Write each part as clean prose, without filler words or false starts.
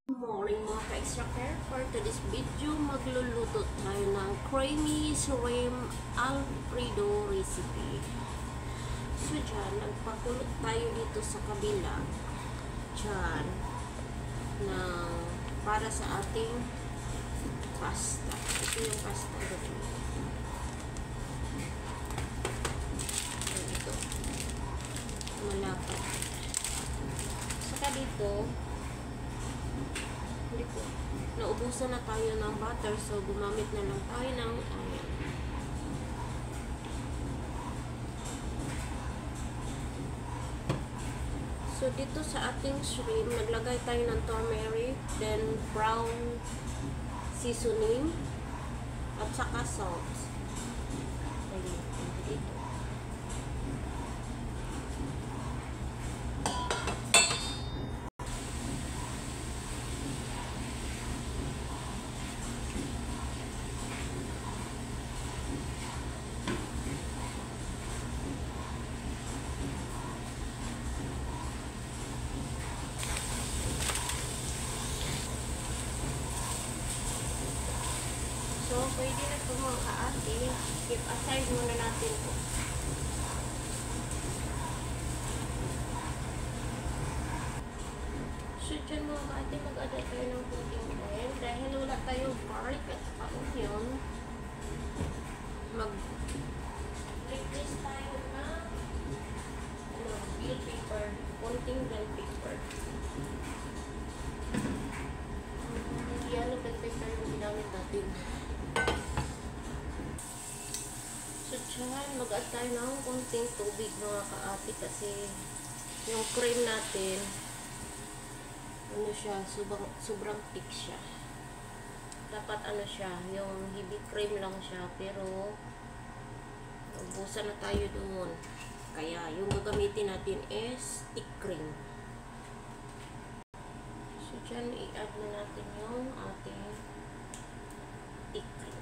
Morning mga ka-extra care. For today's video, magluluto tayo ng creamy shrimp alfredo recipe. So dyan, nagpakulot tayo dito sa kabila. Dyan, para sa ating pasta. Ito yung pasta dito. Ito. Malapad. Saka dito, naubusan na tayo ng butter, so gumamit na lang tayo ng oil. So dito sa ating shrimp, naglagay tayo ng turmeric, then brown seasoning, at saka salt. Dito. So, pwede na ito mga kaate. Keep aside muna natin ito. So, dyan mga kaate, mag-add tayo ng puting oil. Dahil wala tayong garlic at saka onion, mag-replace tayo ng bell pepper. Konting bell pepper. Yellow bell pepper yung ginamit natin. So, dyan, mag-add tayo ng konting tubig mga kaati kasi yung cream natin, ano siya, sobrang thick siya. Dapat ano siya, yung heavy cream lang siya, pero ubusan na tayo doon. Kaya, yung gagamitin natin is thick cream. So, dyan, i-add na natin yung ating thick cream.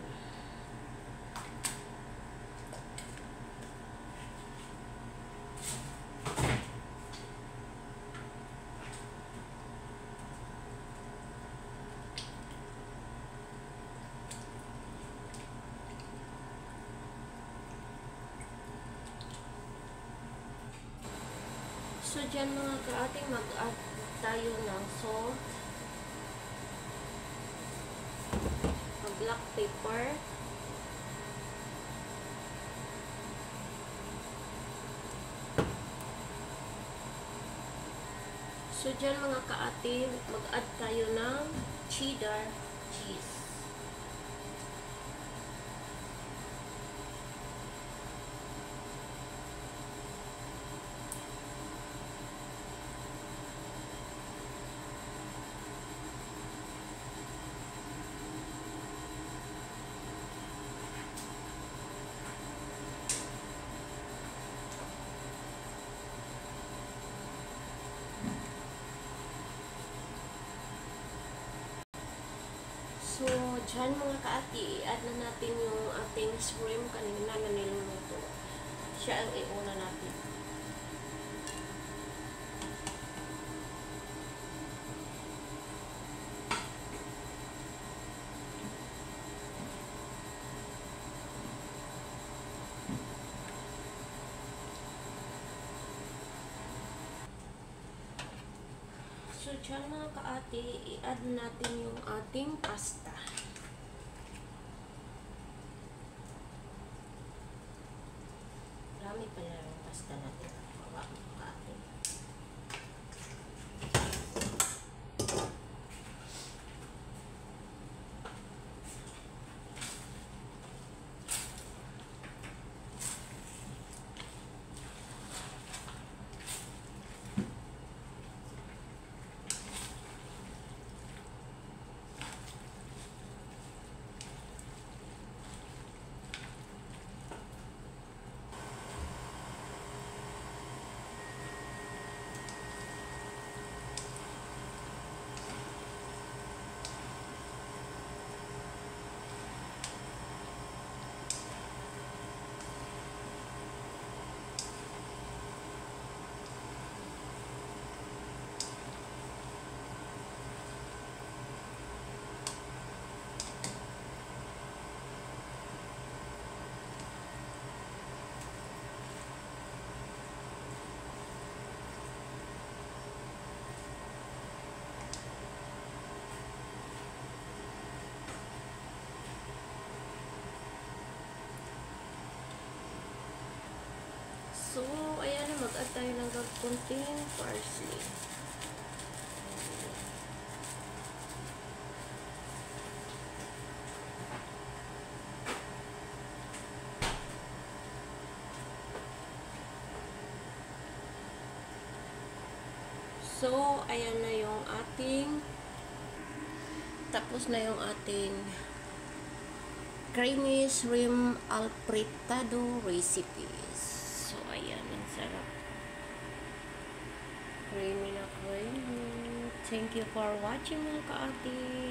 So, dyan mga kaating mag-add tayo ng salt, black pepper, so, dyan mga kaati, mag-add tayo ng cheddar cheese. So, dyan mga kaati, i-add na natin yung ating shrimp kanina na niluluto. Siya ang iuna natin. So, dyan mga kaati, i-add natin yung ating pasta. Marami pala yung pasta natin. Mga kaati. tayo ng kunting parsley. So, ayan na yung ating tapos na yung ating creamy shrimp alfredo recipes. So, ayan. Ang sarap. Creamy na creamy. Thank you for watching mga ka-ate.